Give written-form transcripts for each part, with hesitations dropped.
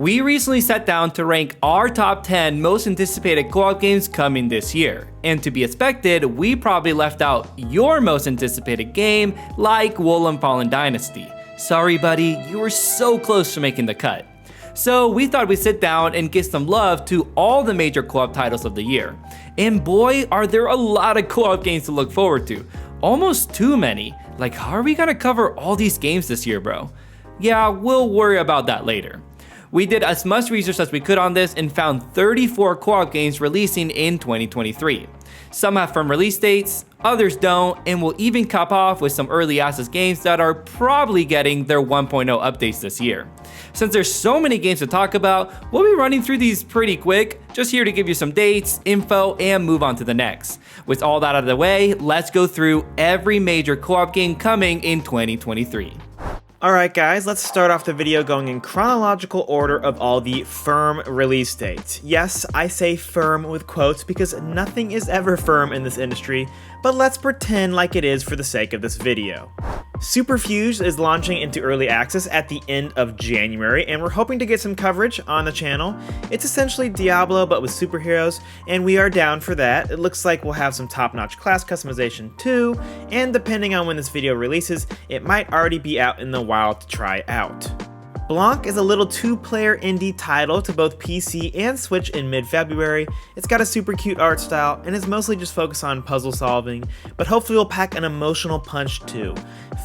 We recently sat down to rank our top 10 most anticipated co-op games coming this year, and to be expected, we probably left out your most anticipated game like WoLong Dynasty. Sorry buddy, you were so close to making the cut. So we thought we'd sit down and give some love to all the major co-op titles of the year. And boy, are there a lot of co-op games to look forward to. Almost too many. Like, how are we gonna cover all these games this year, bro? Yeah, we'll worry about that later. We did as much research as we could on this and found 34 co-op games releasing in 2023. Some have firm release dates, others don't, and we'll even cap off with some early access games that are probably getting their 1.0 updates this year. Since there's so many games to talk about, we'll be running through these pretty quick, just here to give you some dates, info, and move on to the next. With all that out of the way, let's go through every major co-op game coming in 2023. Alright guys, let's start off the video going in chronological order of all the firm release dates. Yes, I say firm with quotes because nothing is ever firm in this industry, but let's pretend like it is for the sake of this video. Superfuse is launching into early access at the end of January, and we're hoping to get some coverage on the channel. It's essentially Diablo but with superheroes, and we are down for that. It looks like we'll have some top-notch class customization too, and depending on when this video releases, it might already be out in the wild to try out. Blanc is a little two-player indie title to both PC and Switch in mid-February. It's got a super cute art style and is mostly just focused on puzzle solving, but hopefully will pack an emotional punch too.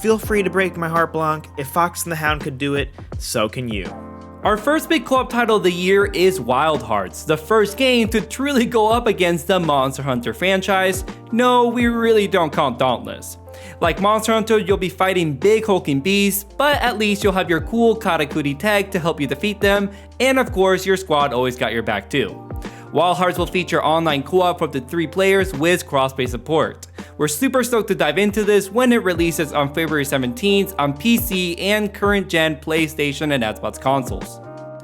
Feel free to break my heart, Blanc. If Fox and the Hound could do it, so can you. Our first big co-op title of the year is Wild Hearts, the first game to truly go up against the Monster Hunter franchise. No, we really don't count Dauntless. Like Monster Hunter, you'll be fighting big hulking beasts, but at least you'll have your cool Katakuri tag to help you defeat them, and of course your squad always got your back too. Wild Hearts will feature online co-op for up to 3 players with cross-play support. We're super stoked to dive into this when it releases on February 17th on PC and current-gen PlayStation and Xbox consoles.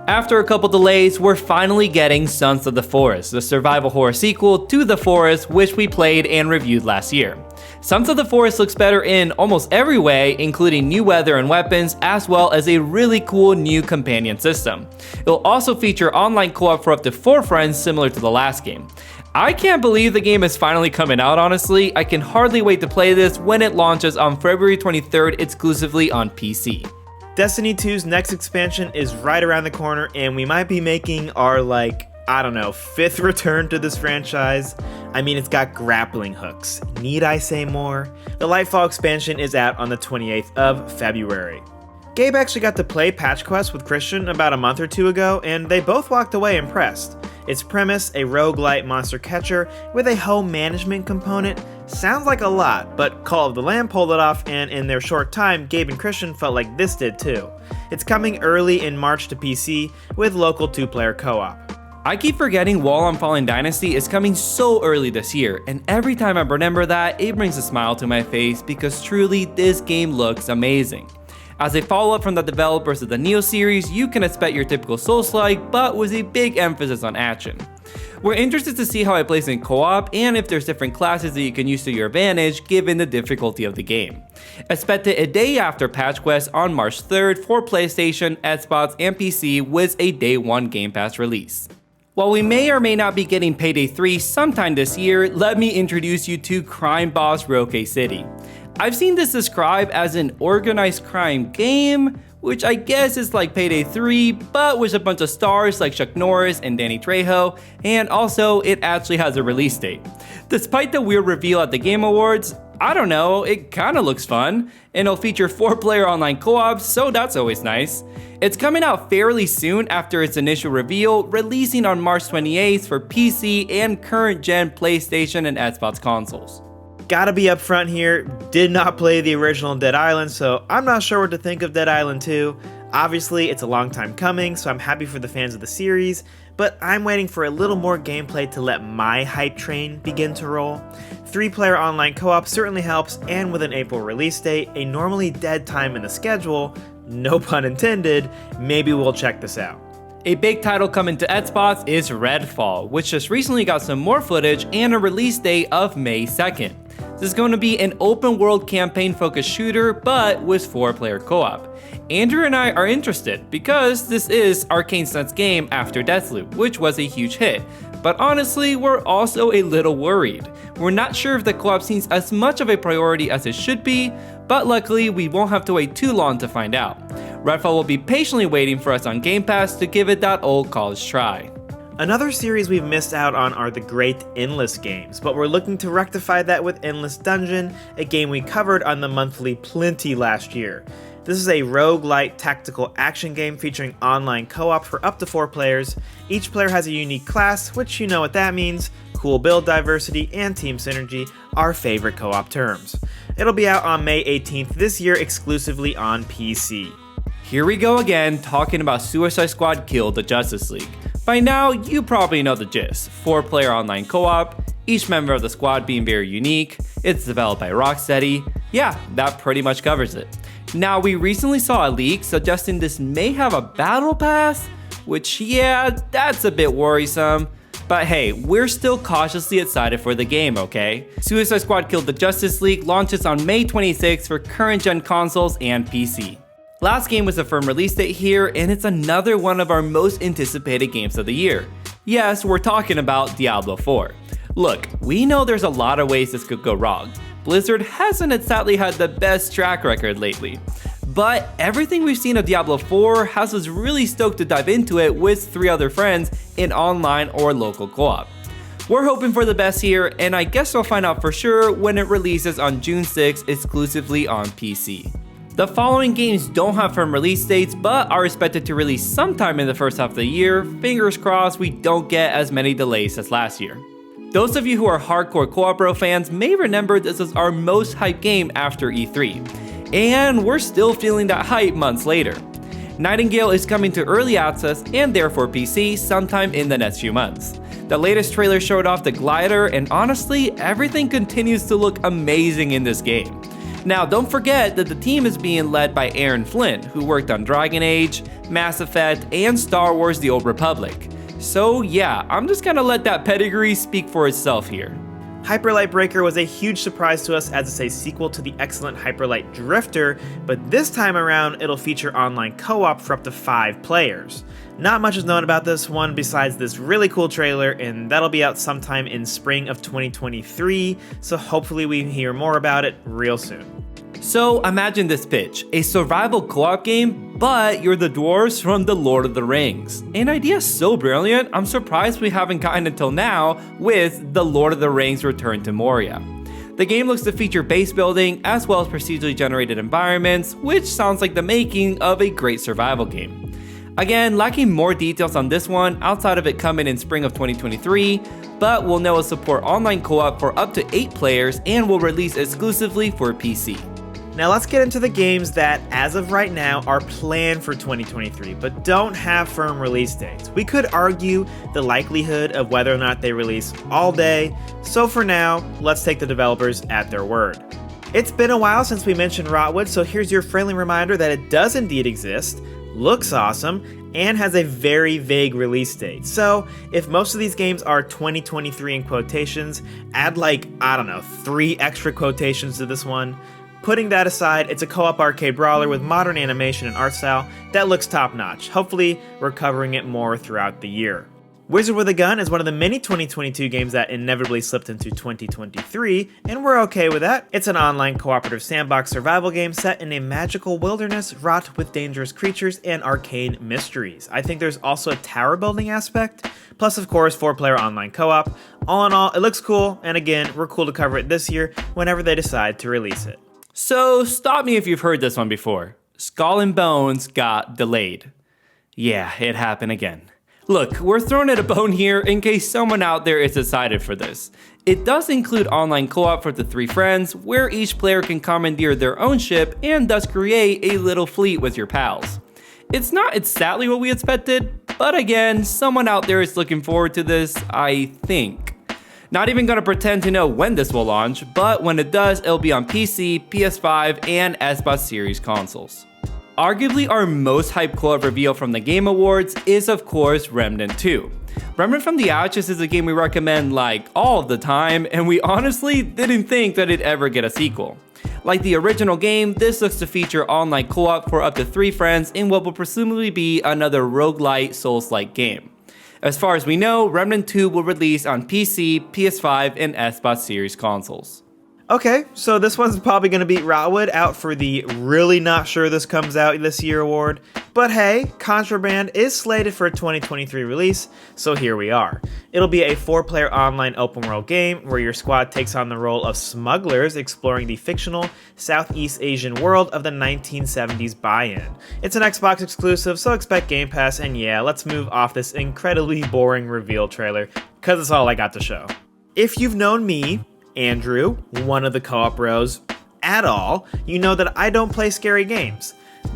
After a couple delays, we're finally getting Sons of the Forest, the survival horror sequel to The Forest, which we played and reviewed last year. Sons of the Forest looks better in almost every way, including new weather and weapons, as well as a really cool new companion system. It'll also feature online co-op for up to 4 friends similar to the last game. I can't believe the game is finally coming out, honestly. I can hardly wait to play this when it launches on February 23rd exclusively on PC. Destiny 2's next expansion is right around the corner, and we might be making our, I don't know, 5th return to this franchise. I mean, it's got grappling hooks. Need I say more? The Lightfall expansion is out on the 28th of February. Gabe actually got to play Patch Quest with Christian about a month or 2 ago, and they both walked away impressed. Its premise, a roguelite monster catcher with a home management component, sounds like a lot, but Call of the Lamb pulled it off, and in their short time, Gabe and Christian felt like this did too. It's coming early in March to PC with local 2-player co-op. I keep forgetting WoLong Dynasty is coming so early this year, and every time I remember that, it brings a smile to my face because truly this game looks amazing. As a follow-up from the developers of the Neo series, you can expect your typical Souls-like, but with a big emphasis on action. We're interested to see how it plays in co-op and if there's different classes that you can use to your advantage given the difficulty of the game. Expected a day after Patch Quest on March 3rd for PlayStation, Xbox, and PC with a Day 1 Game Pass release. While we may or may not be getting Payday 3 sometime this year, let me introduce you to crime boss Rockay City. I've seen this described as an organized crime game, which I guess is like Payday 3, but with a bunch of stars like Chuck Norris and Danny Trejo, and also it actually has a release date. Despite the weird reveal at the Game Awards, I don't know, it kinda looks fun, and it'll feature 4-player online co-ops, so that's always nice. It's coming out fairly soon after its initial reveal, releasing on March 28th for PC and current-gen PlayStation and Xbox consoles. Gotta be upfront here, did not play the original Dead Island, so I'm not sure what to think of Dead Island 2. Obviously, it's a long time coming, so I'm happy for the fans of the series, but I'm waiting for a little more gameplay to let my hype train begin to roll. 3-player online co-op certainly helps, and with an April release date, a normally dead time in the schedule, no pun intended, maybe we'll check this out. A big title coming to Xbox is Redfall, which just recently got some more footage and a release date of May 2nd. This is going to be an open world campaign focused shooter, but with 4-player co-op. Andrew and I are interested because this is Arcane's next game after Deathloop, which was a huge hit. But honestly, we're also a little worried. We're not sure if the co-op seems as much of a priority as it should be, but luckily we won't have to wait too long to find out. Redfall will be patiently waiting for us on Game Pass to give it that old college try. Another series we've missed out on are the great Endless games, but we're looking to rectify that with Endless Dungeon, a game we covered on the monthly Plenty last year. This is a roguelite tactical action game featuring online co-op for up to 4 players. Each player has a unique class, which you know what that means, cool build diversity, and team synergy, our favorite co-op terms. It'll be out on May 18th this year exclusively on PC. Here we go again, talking about Suicide Squad Kill the Justice League. By now, you probably know the gist. 4-player online co-op, each member of the squad being very unique, it's developed by Rocksteady. Yeah, that pretty much covers it. Now, we recently saw a leak suggesting this may have a battle pass, which yeah, that's a bit worrisome. But hey, we're still cautiously excited for the game, okay? Suicide Squad Kill the Justice League launches on May 26th for current-gen consoles and PC. Last game was a firm release date here, and it's another one of our most anticipated games of the year. Yes, we're talking about Diablo IV. Look, we know there's a lot of ways this could go wrong. Blizzard hasn't exactly had the best track record lately. But everything we've seen of Diablo IV has us really stoked to dive into it with 3 other friends in online or local co-op. We're hoping for the best here, and I guess we'll find out for sure when it releases on June 6th exclusively on PC. The following games don't have firm release dates, but are expected to release sometime in the first half of the year. Fingers crossed we don't get as many delays as last year. Those of you who are hardcore Co-op Bro fans may remember this was our most hyped game after E3. And we're still feeling that hype months later. Nightingale is coming to early access and therefore PC sometime in the next few months. The latest trailer showed off the glider, and honestly, everything continues to look amazing in this game. Now, don't forget that the team is being led by Aaron Flint, who worked on Dragon Age, Mass Effect, and Star Wars The Old Republic. So yeah, I'm just gonna let that pedigree speak for itself here. Hyperlight Breaker was a huge surprise to us as it's a sequel to the excellent Hyperlight Drifter, but this time around it'll feature online co-op for up to 5 players. Not much is known about this one besides this really cool trailer, and that'll be out sometime in spring of 2023, so hopefully we hear more about it real soon. So imagine this pitch, a survival co-op game, but you're the dwarves from the Lord of the Rings. An idea so brilliant, I'm surprised we haven't gotten until now with the Lord of the Rings Return to Moria. The game looks to feature base building as well as procedurally generated environments, which sounds like the making of a great survival game. Again, lacking more details on this one outside of it coming in spring of 2023, but we'll know it'll support online co-op for up to 8 players and will release exclusively for PC. Now let's get into the games that, as of right now, are planned for 2023, but don't have firm release dates. We could argue the likelihood of whether or not they release all day, so for now, let's take the developers at their word. It's been a while since we mentioned Rotwood, so here's your friendly reminder that it does indeed exist, looks awesome, and has a very vague release date. So if most of these games are 2023 in quotations, add like, I don't know, 3 extra quotations to this one. Putting that aside, it's a co-op arcade brawler with modern animation and art style that looks top-notch. Hopefully, we're covering it more throughout the year. Wizard with a Gun is one of the many 2022 games that inevitably slipped into 2023, and we're okay with that. It's an online cooperative sandbox survival game set in a magical wilderness wrought with dangerous creatures and arcane mysteries. I think there's also a tower building aspect, plus of course 4-player online co-op. All in all, it looks cool, and again, we're cool to cover it this year whenever they decide to release it. So stop me if you've heard this one before. Skull and Bones got delayed. Yeah, it happened again. Look, we're throwing it a bone here in case someone out there is excited for this. It does include online co-op for the 3 friends, where each player can commandeer their own ship and thus create a little fleet with your pals. It's not exactly what we expected, but again, someone out there is looking forward to this, I think. Not even gonna pretend to know when this will launch, but when it does, it'll be on PC, PS5, and Xbox Series consoles. Arguably our most hyped co-op reveal from the Game Awards is of course Remnant II. Remnant from the Ashes is a game we recommend like all of the time, and we honestly didn't think that it'd ever get a sequel. Like the original game, this looks to feature online co-op for up to 3 friends in what will presumably be another roguelite Souls-like game. As far as we know, Remnant 2 will release on PC, PS5, and Xbox Series consoles. Okay, so this one's probably going to beat Rotwood out for the really not sure this comes out this year award. But hey, Contraband is slated for a 2023 release, so here we are. It'll be a 4-player online open world game where your squad takes on the role of smugglers exploring the fictional Southeast Asian world of the 1970s buy-in. It's an Xbox exclusive, so expect Game Pass, and yeah, let's move off this incredibly boring reveal trailer, cause it's all I got to show. If you've known me, Andrew, one of the co-op bros, at all, you know that I don't play scary games.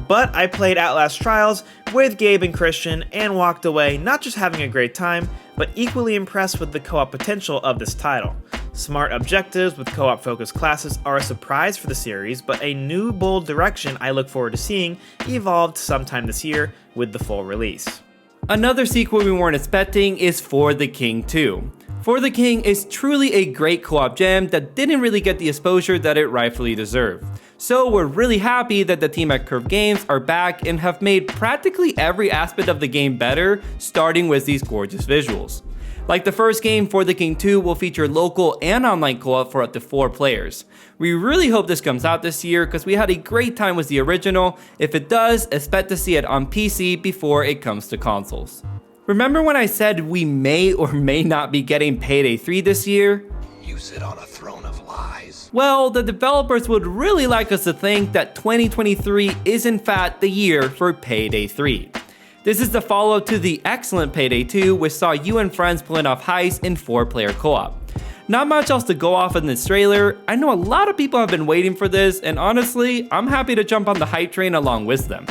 But I played Outlast Trials with Gabe and Christian and walked away not just having a great time, but equally impressed with the co-op potential of this title. Smart objectives with co-op focused classes are a surprise for the series, but a new bold direction I look forward to seeing evolved sometime this year with the full release. Another sequel we weren't expecting is For the King 2. For the King is truly a great co-op gem that didn't really get the exposure that it rightfully deserved. So we're really happy that the team at Curve Games are back and have made practically every aspect of the game better, starting with these gorgeous visuals. Like the first game, For the King 2 will feature local and online co-op for up to 4 players. We really hope this comes out this year because we had a great time with the original. If it does, expect to see it on PC before it comes to consoles. Remember when I said we may or may not be getting Payday 3 this year? You sit on a throne of lies. Well, the developers would really like us to think that 2023 is in fact the year for Payday 3. This is the follow-up to the excellent Payday 2, which saw you and friends pulling off heists in 4-player co-op. Not much else to go off in this trailer. I know a lot of people have been waiting for this, and honestly, I'm happy to jump on the hype train along with them.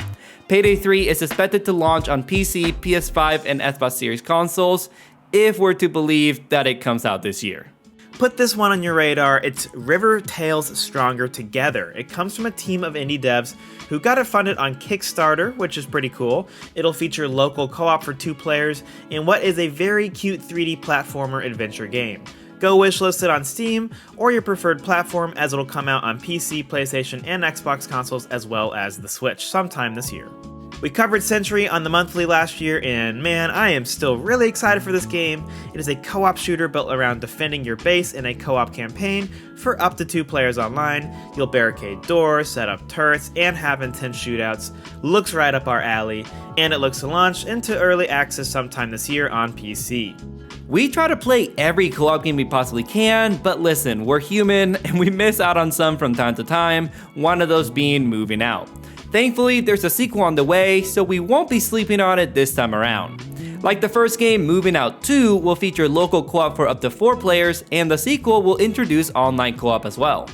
Payday 3 is expected to launch on PC, PS5, and Xbox Series consoles, if we're to believe that it comes out this year. Put this one on your radar, it's River Tales Stronger Together. It comes from a team of indie devs who got it funded on Kickstarter, which is pretty cool. It'll feature local co-op for 2 players in what is a very cute 3D platformer adventure game. Go wishlist it on Steam or your preferred platform, as it'll come out on PC, PlayStation, and Xbox consoles as well as the Switch sometime this year. We covered Sentry on the monthly last year, and man, I am still really excited for this game. It is a co-op shooter built around defending your base in a co-op campaign for up to 2 players online. You'll barricade doors, set up turrets, and have intense shootouts. Looks right up our alley, and it looks to launch into early access sometime this year on PC. We try to play every co-op game we possibly can, but listen, we're human and we miss out on some from time to time, one of those being Moving Out. Thankfully, there's a sequel on the way, so we won't be sleeping on it this time around. Like the first game, Moving Out 2 will feature local co-op for up to 4 players, and the sequel will introduce online co-op as well.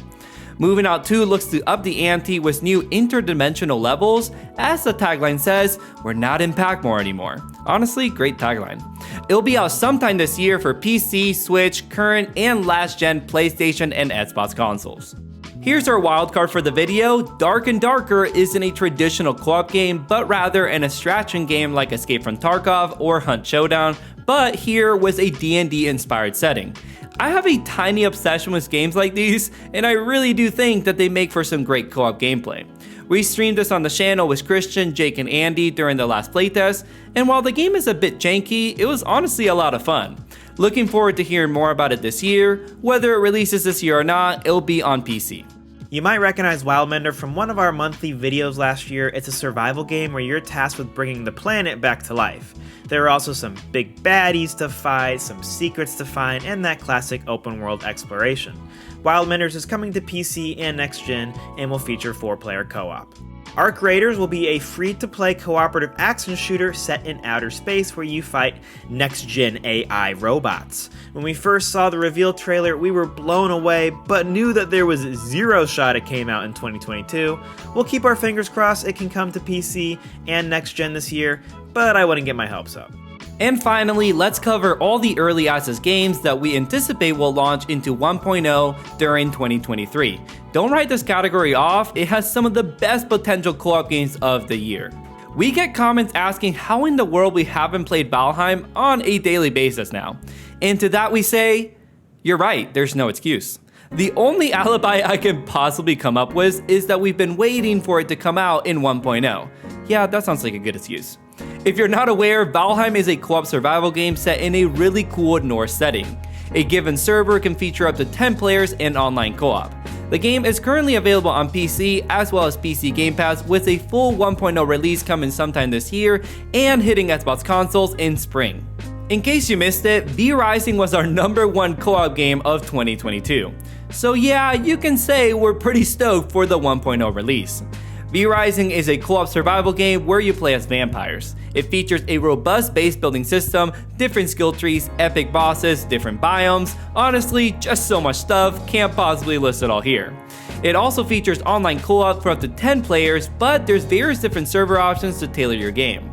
Moving Out 2 looks to up the ante with new interdimensional levels. As the tagline says, we're not in Packmore anymore. Honestly, great tagline. It'll be out sometime this year for PC, Switch, current and last gen PlayStation and Xbox consoles. Here's our wildcard for the video. Dark and Darker isn't a traditional co-op game, but rather an abstraction game like Escape from Tarkov or Hunt Showdown, but here was a D&D inspired setting. I have a tiny obsession with games like these, and I really do think that they make for some great co-op gameplay. We streamed this on the channel with Christian, Jake, and Andy during the last playtest, and while the game is a bit janky, it was honestly a lot of fun. Looking forward to hearing more about it this year. Whether it releases this year or not, it'll be on PC. You might recognize Wildmender from one of our monthly videos last year. It's a survival game where you're tasked with bringing the planet back to life. There are also some big baddies to fight, some secrets to find, and that classic open world exploration. Wildmenders is coming to PC and next gen and will feature 4-player co-op. Arc Raiders will be a free-to-play cooperative action shooter set in outer space where you fight next-gen AI robots. When we first saw the reveal trailer, we were blown away, but knew that there was zero shot it came out in 2022. We'll keep our fingers crossed it can come to PC and next-gen this year, but I wouldn't get my hopes up. And finally, let's cover all the early access games that we anticipate will launch into 1.0 during 2023. Don't write this category off, it has some of the best potential co-op games of the year. We get comments asking how in the world we haven't played Valheim on a daily basis now. And to that we say, you're right, there's no excuse. The only alibi I can possibly come up with is that we've been waiting for it to come out in 1.0. Yeah, that sounds like a good excuse. If you're not aware, Valheim is a co-op survival game set in a really cool Norse setting. A given server can feature up to 10 players in online co-op. The game is currently available on PC as well as PC Game Pass, with a full 1.0 release coming sometime this year and hitting Xbox consoles in spring. In case you missed it, V Rising was our #1 co-op game of 2022. So yeah, you can say we're pretty stoked for the 1.0 release. V Rising is a co-op survival game where you play as vampires. It features a robust base building system, different skill trees, epic bosses, different biomes, honestly, just so much stuff, can't possibly list it all here. It also features online co-op for up to 10 players, but there's various different server options to tailor your game.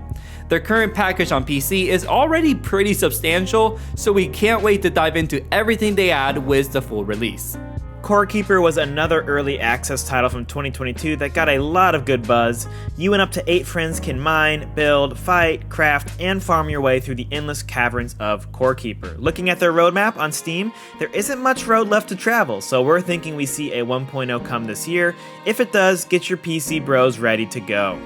The current package on PC is already pretty substantial, so we can't wait to dive into everything they add with the full release. Core Keeper was another early access title from 2022 that got a lot of good buzz. You and up to 8 friends can mine, build, fight, craft, and farm your way through the endless caverns of Core Keeper. Looking at their roadmap on Steam, there isn't much road left to travel, so we're thinking we see a 1.0 come this year. If it does, get your PC bros ready to go.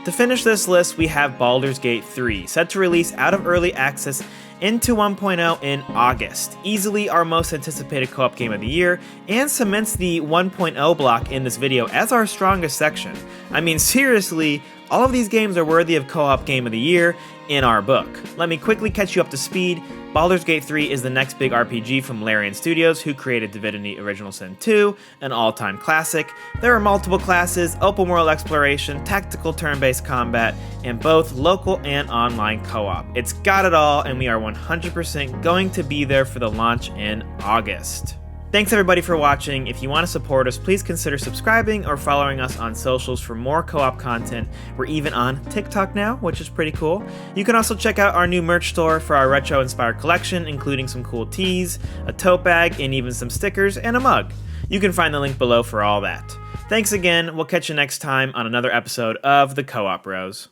To finish this list, we have Baldur's Gate 3, set to release out of early access into 1.0 in August. Easily our most anticipated co-op game of the year, and cements the 1.0 block in this video as our strongest section. I mean, seriously, all of these games are worthy of co-op game of the year in our book. Let me quickly catch you up to speed. Baldur's Gate 3 is the next big RPG from Larian Studios, who created Divinity Original Sin 2, an all-time classic. There are multiple classes, open world exploration, tactical turn-based combat, and both local and online co-op. It's got it all, and we are 100% going to be there for the launch in August. Thanks everybody for watching. If you want to support us, please consider subscribing or following us on socials for more co-op content. We're even on TikTok now, which is pretty cool. You can also check out our new merch store for our retro-inspired collection, including some cool tees, a tote bag, and even some stickers and a mug. You can find the link below for all that. Thanks again. We'll catch you next time on another episode of The Co-op Bros.